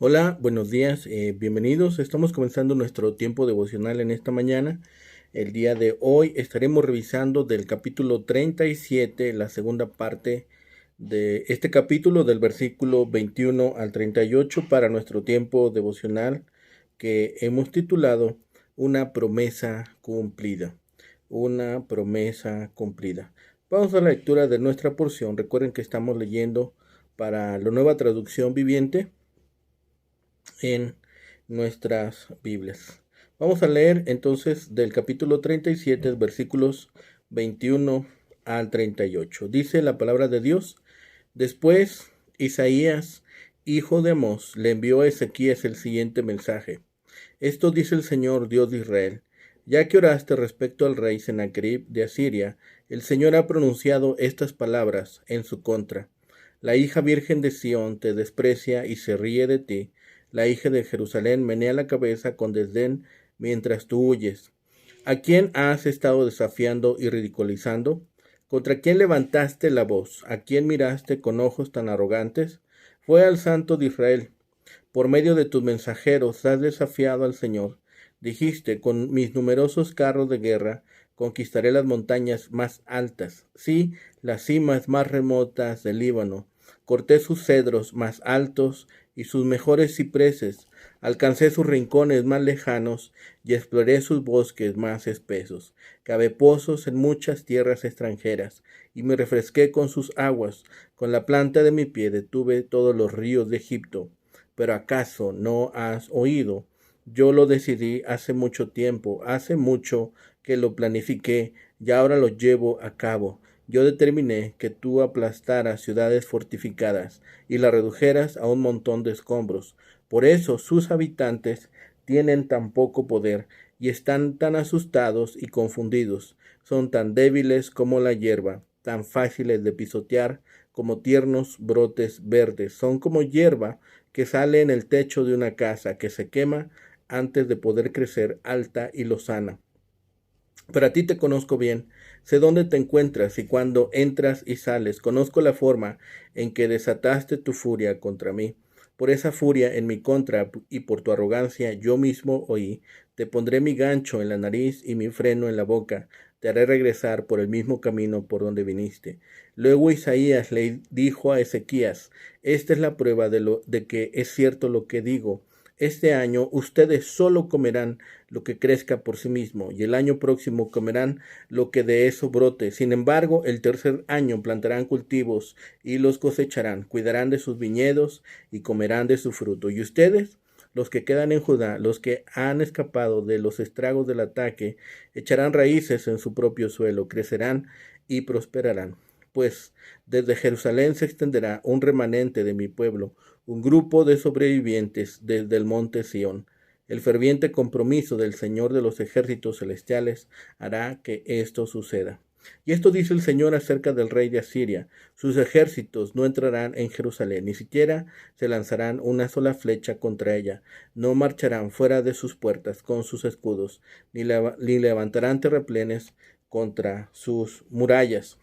Hola, buenos días, bienvenidos. Estamos comenzando nuestro tiempo devocional en esta mañana. El día de hoy estaremos revisando del capítulo 37, la segunda parte de este capítulo, del versículo 21 al 38, para nuestro tiempo devocional que hemos titulado Una promesa cumplida. Una promesa cumplida. Vamos a la lectura de nuestra porción. Recuerden que estamos leyendo para la Nueva Traducción Viviente en nuestras Biblias. Vamos a leer entonces del capítulo 37, versículos 21 al 38. Dice la palabra de Dios: Después Isaías, hijo de Amós, le envió a Ezequías el siguiente mensaje. Esto dice el Señor, Dios de Israel: Ya que oraste respecto al rey Sennacherib de Asiria, el Señor ha pronunciado estas palabras en su contra. La hija virgen de Sión te desprecia y se ríe de ti. La hija de Jerusalén menea la cabeza con desdén mientras tú huyes. ¿A quién has estado desafiando y ridiculizando? ¿Contra quién levantaste la voz? ¿A quién miraste con ojos tan arrogantes? Fue al Santo de Israel. Por medio de tus mensajeros has desafiado al Señor. Dijiste: con mis numerosos carros de guerra conquistaré las montañas más altas, sí, las cimas más remotas del Líbano. Corté sus cedros más altos y sus mejores cipreses. Alcancé sus rincones más lejanos y exploré sus bosques más espesos. Cavé pozos en muchas tierras extranjeras y me refresqué con sus aguas. Con la planta de mi pie detuve todos los ríos de Egipto. Pero ¿acaso no has oído? Yo lo decidí hace mucho tiempo, hace mucho que lo planifiqué y ahora lo llevo a cabo. Yo determiné que tú aplastaras ciudades fortificadas y las redujeras a un montón de escombros. Por eso sus habitantes tienen tan poco poder y están tan asustados y confundidos. Son tan débiles como la hierba, tan fáciles de pisotear como tiernos brotes verdes. Son como hierba que sale en el techo de una casa, que se quema antes de poder crecer alta y lozana. Pero a ti te conozco bien, sé dónde te encuentras y cuándo entras y sales. Conozco la forma en que desataste tu furia contra mí. Por esa furia en mi contra y por tu arrogancia yo mismo oí. Te pondré mi gancho en la nariz y mi freno en la boca. Te haré regresar por el mismo camino por donde viniste. Luego Isaías le dijo a Ezequías: Esta es la prueba de que es cierto lo que digo. Este año ustedes solo comerán lo que crezca por sí mismo, y el año próximo comerán lo que de eso brote. Sin embargo, el tercer año plantarán cultivos y los cosecharán, cuidarán de sus viñedos y comerán de su fruto. Y ustedes, los que quedan en Judá, los que han escapado de los estragos del ataque, echarán raíces en su propio suelo, crecerán y prosperarán. Pues desde Jerusalén se extenderá un remanente de mi pueblo, un grupo de sobrevivientes desde el monte Sión. El ferviente compromiso del Señor de los ejércitos celestiales hará que esto suceda. Y esto dice el Señor acerca del rey de Asiria: sus ejércitos no entrarán en Jerusalén, ni siquiera se lanzarán una sola flecha contra ella, no marcharán fuera de sus puertas con sus escudos, ni levantarán terraplenes contra sus murallas.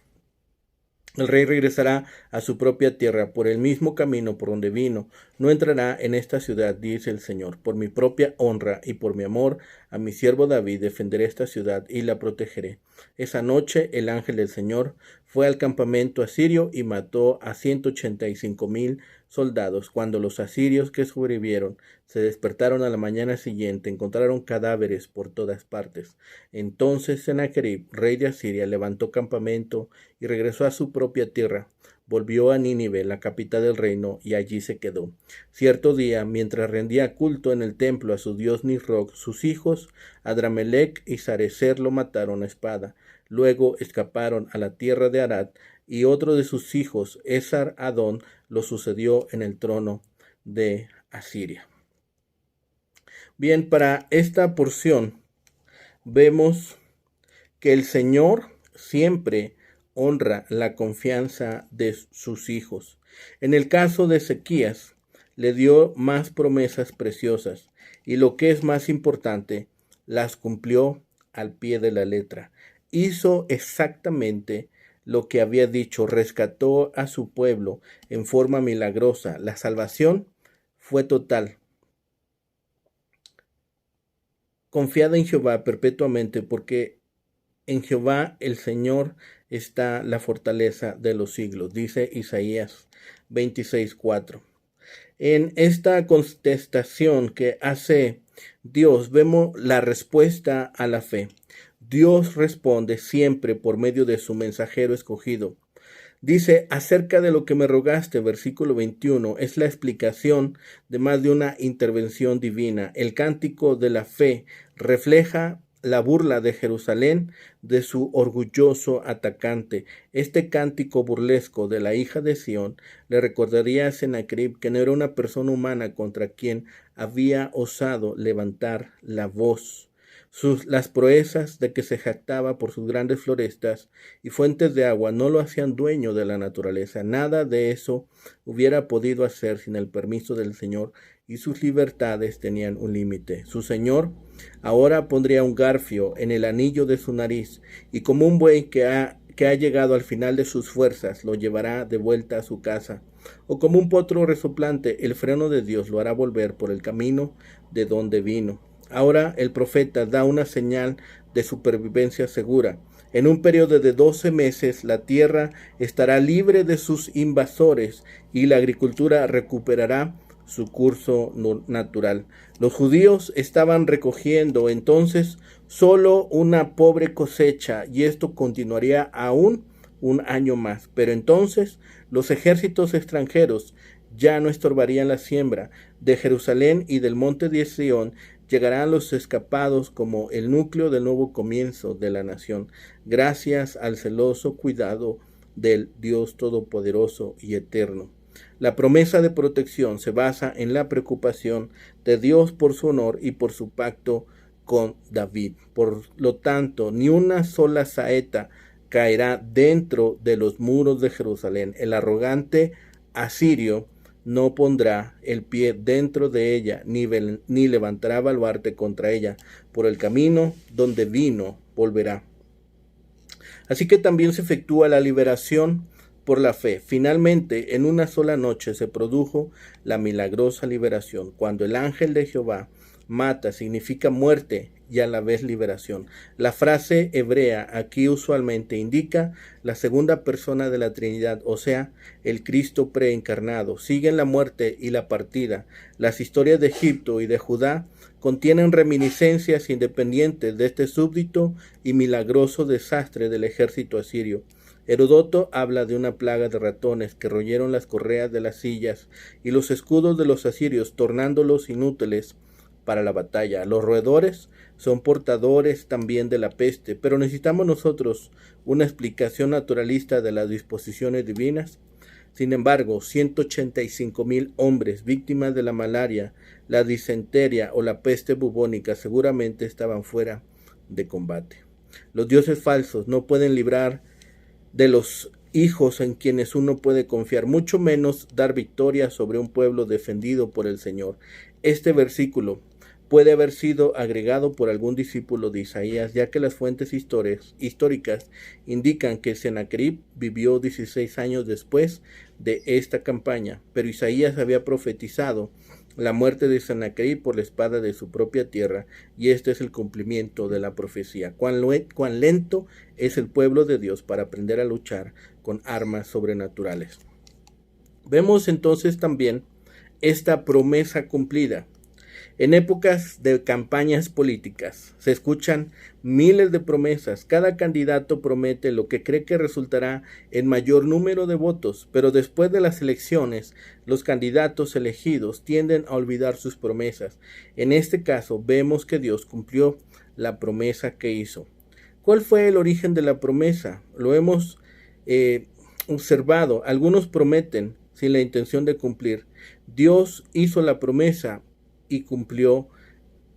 El rey regresará a su propia tierra por el mismo camino por donde vino. No entrará en esta ciudad, dice el Señor. Por mi propia honra y por mi amor a mi siervo David defenderé esta ciudad y la protegeré. Esa noche el ángel del Señor fue al campamento asirio y mató a 185,000 soldados. Cuando los asirios que sobrevivieron se despertaron a la mañana siguiente, encontraron cadáveres por todas partes. Entonces Sennacherib, rey de Asiria, levantó campamento y regresó a su propia tierra. Volvió a Nínive, la capital del reino, y allí se quedó. Cierto día, mientras rendía culto en el templo a su dios Nisroch, sus hijos Adramelech y Sarecer lo mataron a espada. Luego escaparon a la tierra de Arad, y otro de sus hijos, Esar Adón, lo sucedió en el trono de Asiria. Bien, para esta porción vemos que el Señor siempre honra la confianza de sus hijos. En el caso de Ezequías, le dio más promesas preciosas y, lo que es más importante, las cumplió al pie de la letra. Hizo exactamente lo que había dicho, rescató a su pueblo en forma milagrosa. La salvación fue total. Confiad en Jehová perpetuamente, porque en Jehová el Señor está la fortaleza de los siglos, dice Isaías 26:4. En esta contestación que hace Dios, vemos la respuesta a la fe. Dios responde siempre por medio de su mensajero escogido. Dice, acerca de lo que me rogaste, versículo 21, es la explicación de más de una intervención divina. El cántico de la fe refleja la burla de Jerusalén de su orgulloso atacante. Este cántico burlesco de la hija de Sión le recordaría a Sennacherib que no era una persona humana contra quien había osado levantar la voz. Las proezas de que se jactaba por sus grandes florestas y fuentes de agua no lo hacían dueño de la naturaleza. Nada de eso hubiera podido hacer sin el permiso del Señor, y sus libertades tenían un límite. Su Señor ahora pondría un garfio en el anillo de su nariz, y como un buey que ha llegado al final de sus fuerzas, lo llevará de vuelta a su casa. O como un potro resoplante, el freno de Dios lo hará volver por el camino de donde vino. Ahora el profeta da una señal de supervivencia segura. En un periodo de 12 meses, la tierra estará libre de sus invasores y la agricultura recuperará su curso natural. Los judíos estaban recogiendo entonces solo una pobre cosecha, y esto continuaría aún un año más. Pero entonces los ejércitos extranjeros ya no estorbarían la siembra. De Jerusalén y del monte de Sión llegarán los escapados como el núcleo del nuevo comienzo de la nación, gracias al celoso cuidado del Dios Todopoderoso y Eterno. La promesa de protección se basa en la preocupación de Dios por su honor y por su pacto con David. Por lo tanto, ni una sola saeta caerá dentro de los muros de Jerusalén. El arrogante asirio no pondrá el pie dentro de ella, ni levantará baluarte contra ella. Por el camino donde vino volverá. Así que también se efectúa la liberación por la fe. Finalmente, en una sola noche se produjo la milagrosa liberación. Cuando el ángel de Jehová mata, significa muerte y a la vez liberación. La frase hebrea aquí usualmente indica la segunda persona de la Trinidad, o sea, el Cristo preencarnado. Siguen la muerte y la partida. Las historias de Egipto y de Judá contienen reminiscencias independientes de este súbdito y milagroso desastre del ejército asirio. Heródoto habla de una plaga de ratones que royeron las correas de las sillas y los escudos de los asirios, tornándolos inútiles para la batalla. Los roedores son portadores también de la peste, pero necesitamos nosotros una explicación naturalista de las disposiciones divinas. Sin embargo, 185,000 hombres víctimas de la malaria, la disentería o la peste bubónica seguramente estaban fuera de combate. Los dioses falsos no pueden librar de los hijos en quienes uno puede confiar, mucho menos dar victoria sobre un pueblo defendido por el Señor. Este versículo puede haber sido agregado por algún discípulo de Isaías, ya que las fuentes históricas indican que Sennacherib vivió 16 años después de esta campaña, pero Isaías había profetizado la muerte de Sennacherib por la espada de su propia tierra, y este es el cumplimiento de la profecía. Cuán lento es el pueblo de Dios para aprender a luchar con armas sobrenaturales. Vemos entonces también esta promesa cumplida. En épocas de campañas políticas se escuchan miles de promesas. Cada candidato promete lo que cree que resultará en mayor número de votos, pero después de las elecciones, los candidatos elegidos tienden a olvidar sus promesas. En este caso, vemos que Dios cumplió la promesa que hizo. ¿Cuál fue el origen de la promesa? Lo hemos observado. Algunos prometen sin la intención de cumplir. Dios hizo la promesa y cumplió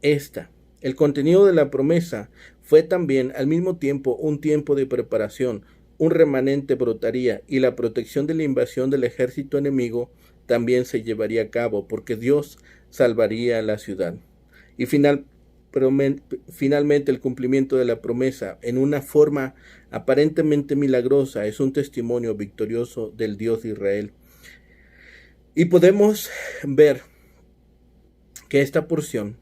esta. El contenido de la promesa fue también al mismo tiempo un tiempo de preparación. Un remanente brotaría y la protección de la invasión del ejército enemigo también se llevaría a cabo, porque Dios salvaría la ciudad. Y finalmente el cumplimiento de la promesa en una forma aparentemente milagrosa es un testimonio victorioso del Dios de Israel. Y podemos ver que esta porción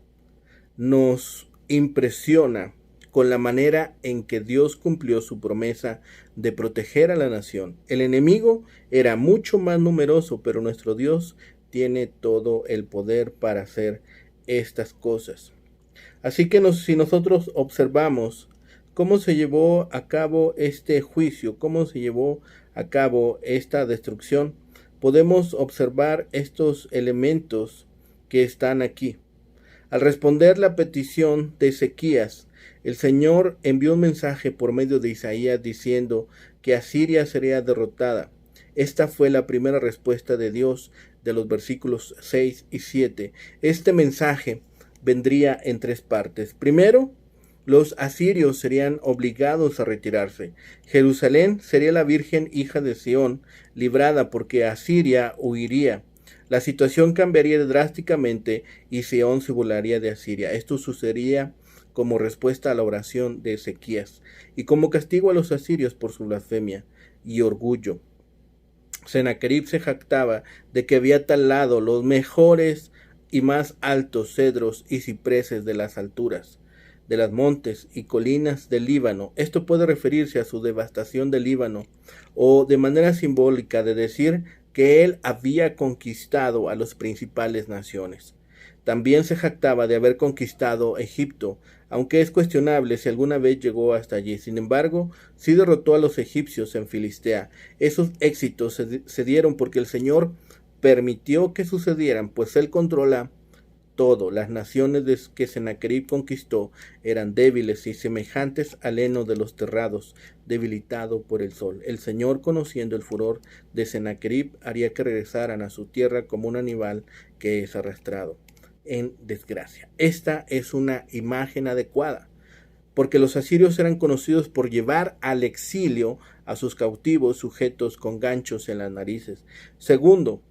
nos impresiona con la manera en que Dios cumplió su promesa de proteger a la nación. El enemigo era mucho más numeroso, pero nuestro Dios tiene todo el poder para hacer estas cosas. Así que si nosotros observamos cómo se llevó a cabo este juicio, cómo se llevó a cabo esta destrucción, podemos observar estos elementos que están aquí. Al responder la petición de Ezequías, el Señor envió un mensaje por medio de Isaías diciendo que Asiria sería derrotada. Esta fue la primera respuesta de Dios de los versículos 6 y 7. Este mensaje vendría en tres partes. Primero, los asirios serían obligados a retirarse. Jerusalén sería la Virgen hija de Sión, librada porque Asiria huiría. La situación cambiaría drásticamente y Sión se burlaría de Asiria. Esto sucedería como respuesta a la oración de Ezequías y como castigo a los asirios por su blasfemia y orgullo. Sennacherib se jactaba de que había talado los mejores y más altos cedros y cipreses de las alturas, de las montes y colinas del Líbano. Esto puede referirse a su devastación del Líbano, o de manera simbólica de decir que él había conquistado a las principales naciones. También se jactaba de haber conquistado Egipto, aunque es cuestionable si alguna vez llegó hasta allí. Sin embargo, sí derrotó a los egipcios en Filistea. Esos éxitos se dieron porque el Señor permitió que sucedieran, pues Él controla todo. Las naciones que Sennacherib conquistó eran débiles y semejantes al heno de los terrados, debilitado por el sol. El Señor, conociendo el furor de Sennacherib, haría que regresaran a su tierra como un animal que es arrastrado en desgracia. Esta es una imagen adecuada, porque los asirios eran conocidos por llevar al exilio a sus cautivos sujetos con ganchos en las narices. Segundo,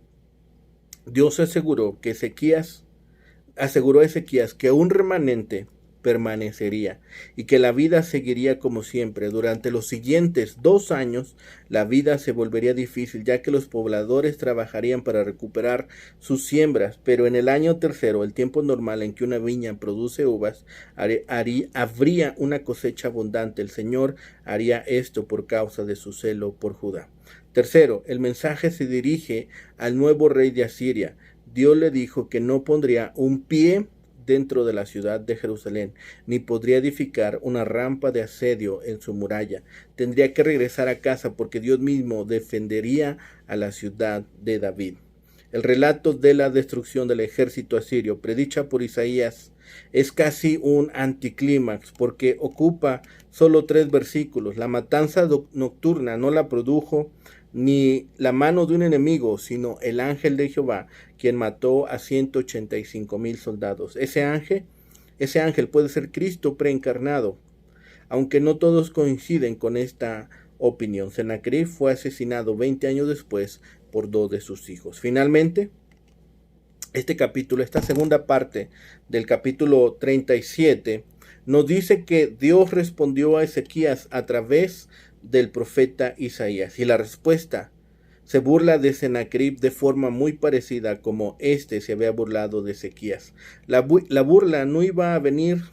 Dios aseguró a Ezequías que un remanente permanecería y que la vida seguiría como siempre. Durante los siguientes 2 años, la vida se volvería difícil, ya que los pobladores trabajarían para recuperar sus siembras, pero en el año tercero, el tiempo normal en que una viña produce uvas, habría una cosecha abundante. El Señor haría esto por causa de su celo por Judá. Tercero, el mensaje se dirige al nuevo rey de Asiria. Dios le dijo que no pondría un pie dentro de la ciudad de Jerusalén, ni podría edificar una rampa de asedio en su muralla. Tendría que regresar a casa porque Dios mismo defendería a la ciudad de David. El relato de la destrucción del ejército asirio, predicha por Isaías, es casi un anticlímax porque ocupa solo 3 versículos. La matanza nocturna no la produjo ni la mano de un enemigo, sino el ángel de Jehová, quien mató a 185,000 soldados. Ese ángel puede ser Cristo preencarnado, aunque no todos coinciden con esta opinión. Sennacherib fue asesinado 20 años después por 2 de sus hijos. Finalmente, esta segunda parte del capítulo 37, nos dice que Dios respondió a Ezequías a través del profeta Isaías, y la respuesta se burla de Sennacherib de forma muy parecida como se había burlado de Ezequías. La burla no iba a venir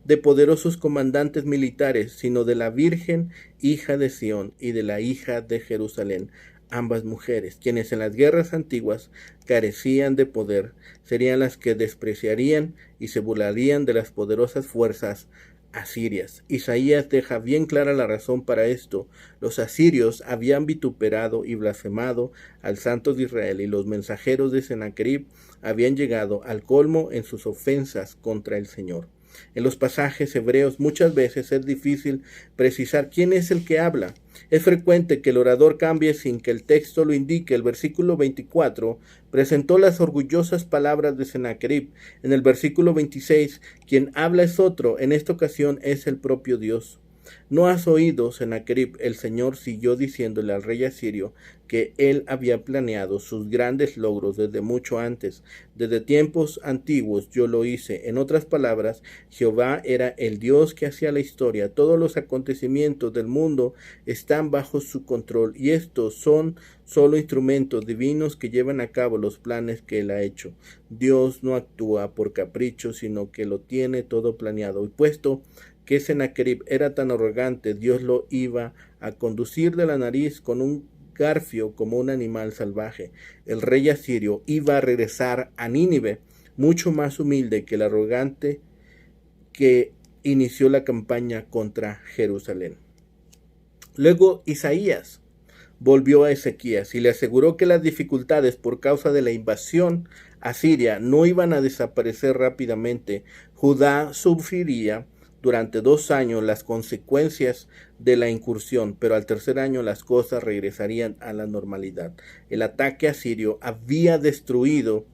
de poderosos comandantes militares, sino de la Virgen hija de Sión y de la hija de Jerusalén. Ambas mujeres, quienes en las guerras antiguas carecían de poder, serían las que despreciarían y se burlarían de las poderosas fuerzas asirias. Isaías deja bien clara la razón para esto. Los asirios habían vituperado y blasfemado al Santo de Israel, y los mensajeros de Sennacherib habían llegado al colmo en sus ofensas contra el Señor. En los pasajes hebreos muchas veces es difícil precisar quién es el que habla. Es frecuente que el orador cambie sin que el texto lo indique. El versículo 24 presentó las orgullosas palabras de Sennacherib. En el versículo 26, quien habla es otro. En esta ocasión es el propio Dios. ¿No has oído, Sennacherib? El Señor siguió diciéndole al rey asirio que él había planeado sus grandes logros desde mucho antes. Desde tiempos antiguos yo lo hice. En otras palabras, Jehová era el Dios que hacía la historia. Todos los acontecimientos del mundo están bajo su control y estos son solo instrumentos divinos que llevan a cabo los planes que él ha hecho. Dios no actúa por capricho, sino que lo tiene todo planeado. Y puesto que Sennacherib era tan arrogante, Dios lo iba a conducir de la nariz con un garfio como un animal salvaje. El rey asirio iba a regresar a Nínive, mucho más humilde que el arrogante que inició la campaña contra Jerusalén. Luego Isaías volvió a Ezequías y le aseguró que las dificultades por causa de la invasión asiria no iban a desaparecer rápidamente. Judá sufriría durante 2 años las consecuencias de la incursión, pero al tercer año las cosas regresarían a la normalidad. El ataque asirio había destruido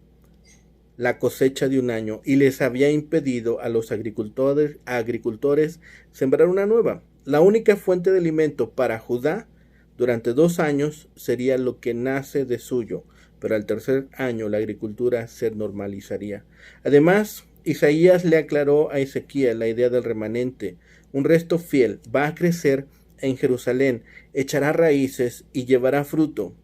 la cosecha de un año y les había impedido a los agricultores sembrar una nueva. La única fuente de alimento para Judá durante 2 años sería lo que nace de suyo, pero al tercer año la agricultura se normalizaría. Además, Isaías le aclaró a Ezequiel la idea del remanente. Un resto fiel va a crecer en Jerusalén, echará raíces y llevará fruto.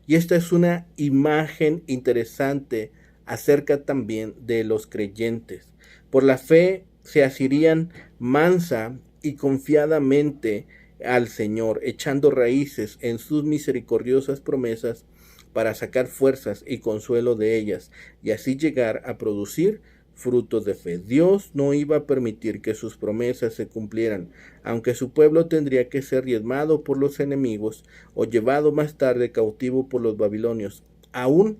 Y esta es una imagen interesante acerca también de los creyentes. Por la fe se asirían mansa y confiadamente al Señor, echando raíces en sus misericordiosas promesas para sacar fuerzas y consuelo de ellas, y así llegar a producir frutos de fe. Dios no iba a permitir que sus promesas se cumplieran, aunque su pueblo tendría que ser diezmado por los enemigos o llevado más tarde cautivo por los babilonios. Aún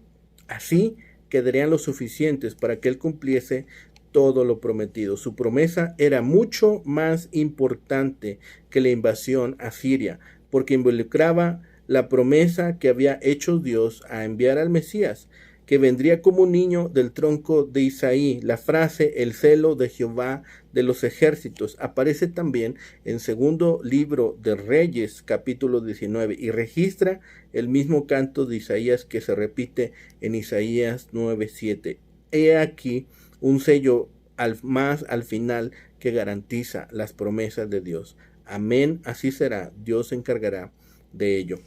así quedarían lo suficientes para que él cumpliese todo lo prometido. Su promesa era mucho más importante que la invasión asiria, porque involucraba la promesa que había hecho Dios a enviar al Mesías, que vendría como un niño del tronco de Isaí. La frase "el celo de Jehová de los ejércitos" aparece también en segundo libro de Reyes, capítulo 19, y registra el mismo canto de Isaías que se repite en Isaías 9:7. He aquí un sello al final que garantiza las promesas de Dios. Amén, así será. Dios se encargará de ello.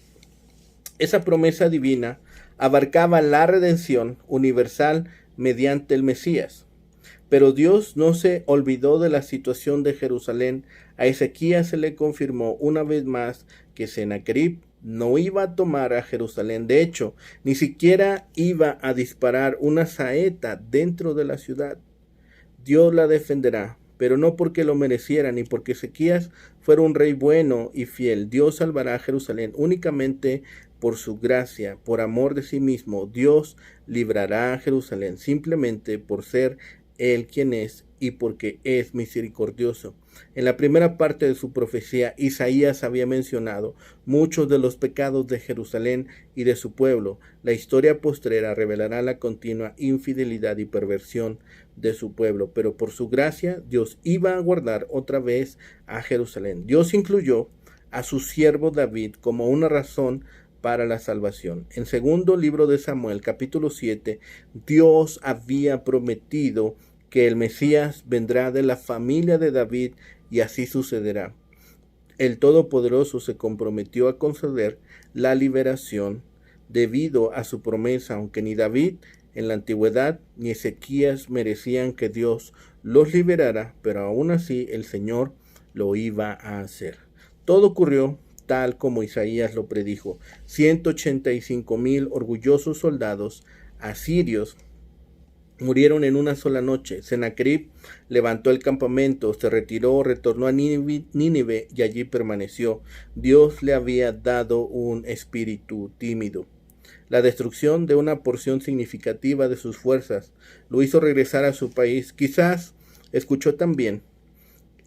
Esa promesa divina abarcaba la redención universal mediante el Mesías. Pero Dios no se olvidó de la situación de Jerusalén. A Ezequías se le confirmó una vez más que Sennacherib no iba a tomar a Jerusalén. De hecho, ni siquiera iba a disparar una saeta dentro de la ciudad. Dios la defenderá, pero no porque lo mereciera, ni porque Ezequías fuera un rey bueno y fiel. Dios salvará a Jerusalén únicamente por su gracia, por amor de sí mismo. Dios librará a Jerusalén simplemente por ser Él quien es y porque es misericordioso. En la primera parte de su profecía, Isaías había mencionado muchos de los pecados de Jerusalén y de su pueblo. La historia postrera revelará la continua infidelidad y perversión de su pueblo, pero por su gracia Dios iba a guardar otra vez a Jerusalén. Dios incluyó a su siervo David como una razón para la salvación. En segundo libro de Samuel, capítulo 7, Dios había prometido que el Mesías vendrá de la familia de David y así sucederá. El Todopoderoso se comprometió a conceder la liberación debido a su promesa, aunque ni David en la antigüedad ni Ezequías merecían que Dios los liberara, pero aún así el Señor lo iba a hacer. Todo ocurrió tal como Isaías lo predijo. 185,000 orgullosos soldados asirios murieron en una sola noche. Sennacherib levantó el campamento, se retiró, retornó a Nínive y allí permaneció. Dios le había dado un espíritu tímido. La destrucción de una porción significativa de sus fuerzas lo hizo regresar a su país. Quizás escuchó también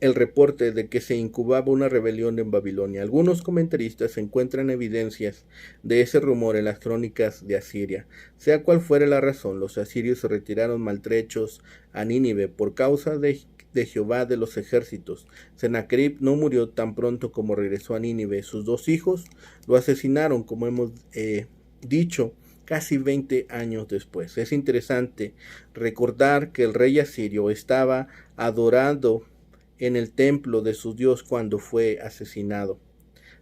el reporte de que se incubaba una rebelión en Babilonia. Algunos comentaristas encuentran evidencias de ese rumor en las crónicas de Asiria. Sea cual fuera la razón, los asirios se retiraron maltrechos a Nínive por causa de de Jehová de los ejércitos. Sennacherib no murió tan pronto como regresó a Nínive. Sus 2 hijos lo asesinaron, como hemos dicho, casi 20 años después. Es interesante recordar que el rey asirio estaba adorando en el templo de su Dios cuando fue asesinado.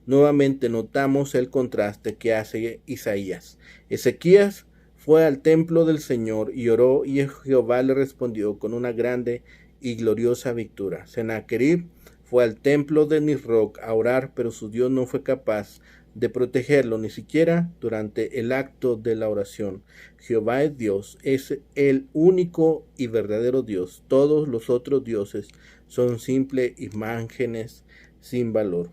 Nuevamente notamos el contraste que hace Isaías. Ezequías fue al templo del Señor y oró, y Jehová le respondió con una grande y gloriosa victoria. Sennacherib fue al templo de Nisroch a orar, pero su Dios no fue capaz de protegerlo, ni siquiera durante el acto de la oración. Jehová es Dios, es el único y verdadero Dios. Todos los otros dioses son simples imágenes sin valor.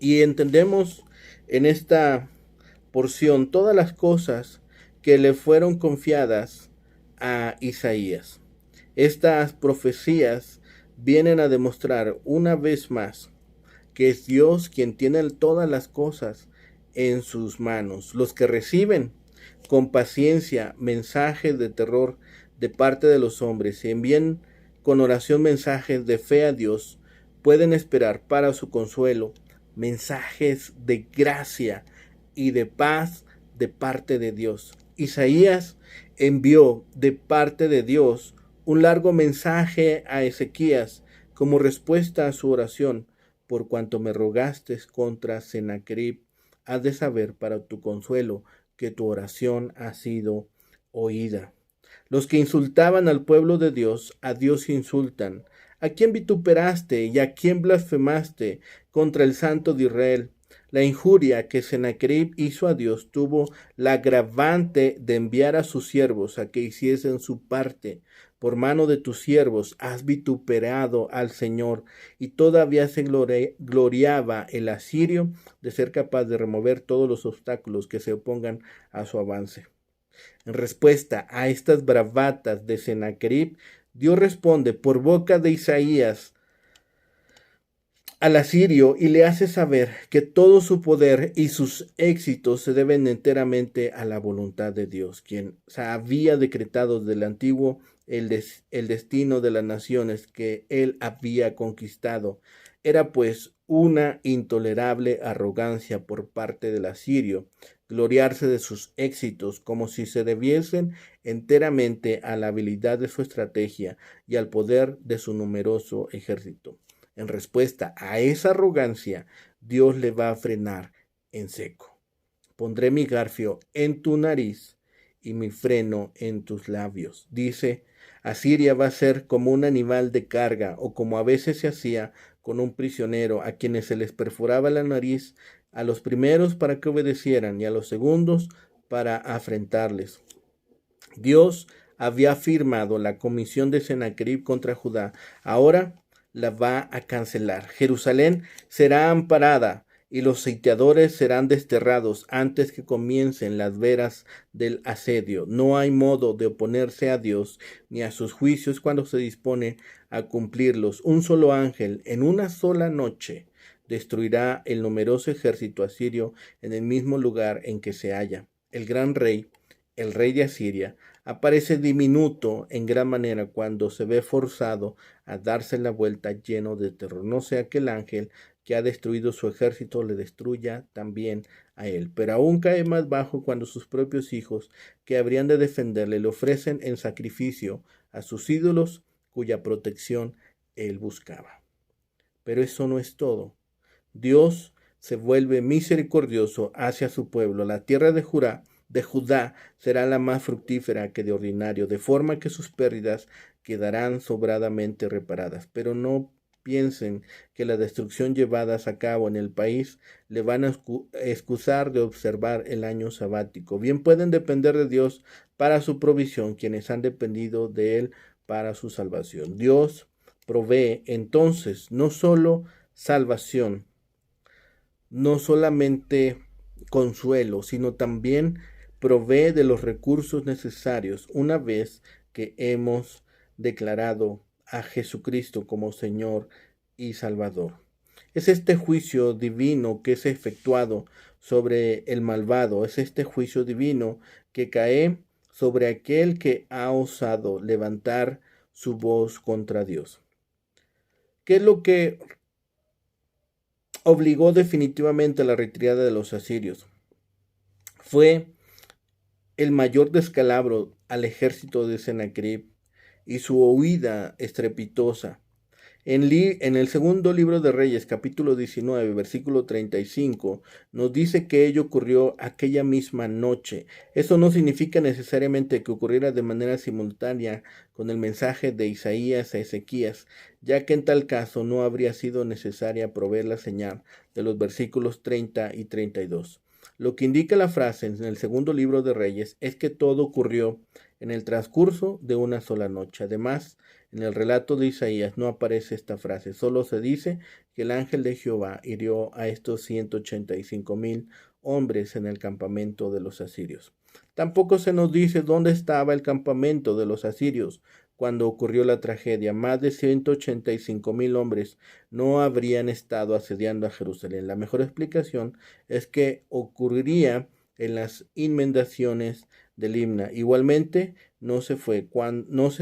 Y entendemos en esta porción todas las cosas que le fueron confiadas a Isaías. Estas profecías vienen a demostrar una vez más que es Dios quien tiene todas las cosas en sus manos. Los que reciben con paciencia mensajes de terror de parte de los hombres y envían con oración mensajes de fe a Dios, pueden esperar para su consuelo mensajes de gracia y de paz de parte de Dios. Isaías envió de parte de Dios un largo mensaje a Ezequías como respuesta a su oración. Por cuanto me rogaste contra Sennacherib, has de saber para tu consuelo que tu oración ha sido oída. Los que insultaban al pueblo de Dios, a Dios insultan. ¿A quién vituperaste y a quién blasfemaste contra el Santo de Israel? La injuria que Sennacherib hizo a Dios tuvo la agravante de enviar a sus siervos a que hiciesen su parte. Por mano de tus siervos has vituperado al Señor, y todavía se gloriaba el asirio de ser capaz de remover todos los obstáculos que se opongan a su avance. En respuesta a estas bravatas de Sennacherib, Dios responde por boca de Isaías al asirio y le hace saber que todo su poder y sus éxitos se deben enteramente a la voluntad de Dios, quien había decretado desde el antiguo el destino de las naciones que él había conquistado. Era pues una intolerable arrogancia por parte del asirio gloriarse de sus éxitos como si se debiesen enteramente a la habilidad de su estrategia y al poder de su numeroso ejército. En respuesta a esa arrogancia, Dios le va a frenar en seco. Pondré mi garfio en tu nariz y mi freno en tus labios. Dice, Asiria va a ser como un animal de carga, o como a veces se hacía con un prisionero a quienes se les perforaba la nariz, a los primeros para que obedecieran y a los segundos para afrentarles. Dios había firmado la comisión de Sennacherib contra Judá. Ahora la va a cancelar. Jerusalén será amparada y los sitiadores serán desterrados antes que comiencen las veras del asedio. No hay modo de oponerse a Dios ni a sus juicios cuando se dispone a cumplirlos. Un solo ángel en una sola noche destruirá el numeroso ejército asirio en el mismo lugar en que se halla. El gran rey, el rey de Asiria, aparece diminuto en gran manera cuando se ve forzado a darse la vuelta lleno de terror. No sea que el ángel que ha destruido su ejército le destruya también a él. Pero aún cae más bajo cuando sus propios hijos, que habrían de defenderle, le ofrecen en sacrificio a sus ídolos cuya protección él buscaba. Pero eso no es todo. Dios se vuelve misericordioso hacia su pueblo. La tierra de Judá será la más fructífera que de ordinario, de forma que sus pérdidas quedarán sobradamente reparadas. Pero no piensen que la destrucción llevada a cabo en el país le van a excusar de observar el año sabático. Bien pueden depender de Dios para su provisión quienes han dependido de él para su salvación. Dios provee entonces no solo salvación, no solamente consuelo, sino también provee de los recursos necesarios una vez que hemos declarado a Jesucristo como Señor y Salvador. Es este juicio divino que es efectuado sobre el malvado, es este juicio divino que cae sobre aquel que ha osado levantar su voz contra Dios. ¿Qué es lo que obligó definitivamente a la retirada de los asirios? Fue el mayor descalabro al ejército de Sennacherib y su huida estrepitosa. En el segundo libro de Reyes, capítulo 19, versículo 35, nos dice que ello ocurrió aquella misma noche. Eso no significa necesariamente que ocurriera de manera simultánea con el mensaje de Isaías a Ezequías, ya que en tal caso no habría sido necesaria proveer la señal de los versículos 30 y 32. Lo que indica la frase en el segundo libro de Reyes es que todo ocurrió en el transcurso de una sola noche. Además, en el relato de Isaías no aparece esta frase, solo se dice que el ángel de Jehová hirió a estos 185,000 hombres en el campamento de los asirios. Tampoco se nos dice dónde estaba el campamento de los asirios cuando ocurrió la tragedia. Más de 185,000 hombres no habrían estado asediando a Jerusalén. La mejor explicación es que ocurriría en las inmediaciones del Limna. Igualmente, no se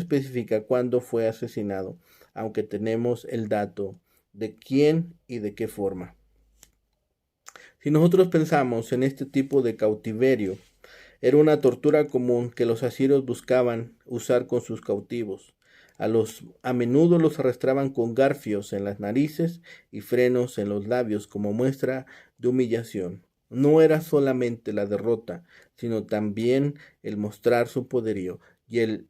especifica cuándo fue asesinado, aunque tenemos el dato de quién y de qué forma. Si nosotros pensamos en este tipo de cautiverio, era una tortura común que los asirios buscaban usar con sus cautivos. A menudo los arrastraban con garfios en las narices y frenos en los labios como muestra de humillación. No era solamente la derrota, sino también el mostrar su poderío y el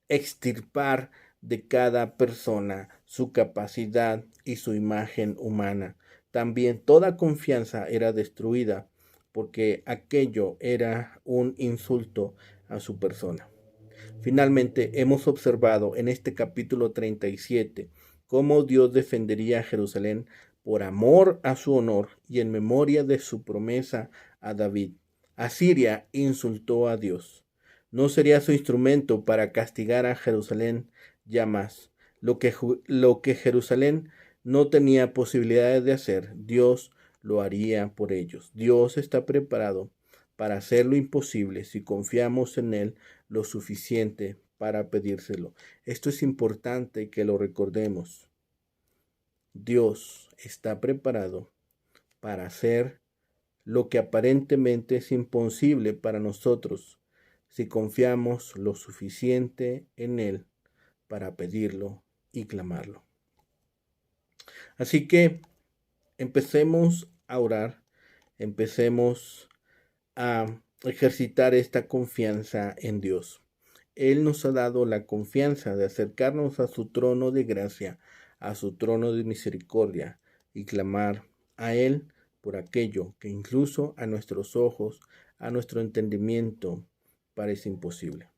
extirpar de cada persona su capacidad y su imagen humana. También toda confianza era destruida porque aquello era un insulto a su persona. Finalmente, hemos observado en este capítulo 37 cómo Dios defendería a Jerusalén por amor a su honor y en memoria de su promesa a David. Asiria insultó a Dios. No sería su instrumento para castigar a Jerusalén ya más. Lo que Jerusalén no tenía posibilidades de hacer, Dios lo haría por ellos. Dios está preparado para hacer lo imposible si confiamos en Él lo suficiente para pedírselo. Esto es importante que lo recordemos. Dios está preparado para hacer lo que aparentemente es imposible para nosotros si confiamos lo suficiente en Él para pedirlo y clamarlo. Así que empecemos a orar, empecemos a ejercitar esta confianza en Dios. Él nos ha dado la confianza de acercarnos a su trono de gracia, a su trono de misericordia y clamar a Él por aquello que incluso a nuestros ojos, a nuestro entendimiento, parece imposible.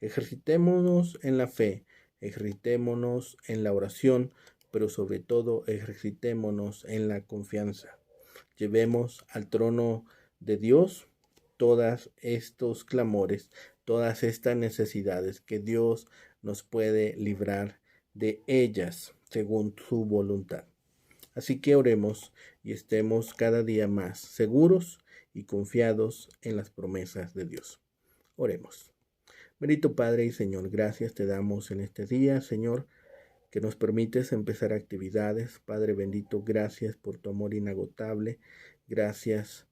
Ejercitémonos en la fe, ejercitémonos en la oración, pero sobre todo ejercitémonos en la confianza. Llevemos al trono de Dios todos estos clamores, todas estas necesidades, que Dios nos puede librar de ellas según su voluntad. Así que oremos y estemos cada día más seguros y confiados en las promesas de Dios. Oremos. Bendito Padre y Señor, gracias te damos en este día, Señor, que nos permites empezar actividades. Padre bendito, gracias por tu amor inagotable. Gracias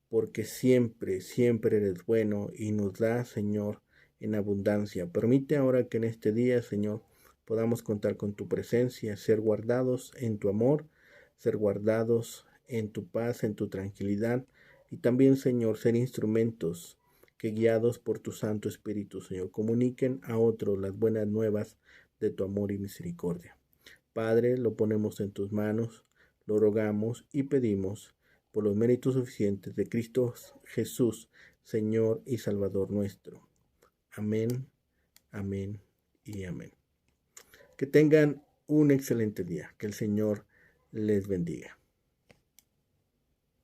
porque siempre, siempre eres bueno y nos da, Señor, en abundancia. Permite ahora que en este día, Señor, podamos contar con tu presencia, ser guardados en tu amor, ser guardados en tu paz, en tu tranquilidad y también, Señor, ser instrumentos que guiados por tu Santo Espíritu, Señor, comuniquen a otros las buenas nuevas de tu amor y misericordia. Padre, lo ponemos en tus manos, lo rogamos y pedimos por los méritos suficientes de Cristo Jesús, Señor y Salvador nuestro. Amén, amén y amén. Que tengan un excelente día. Que el Señor les bendiga.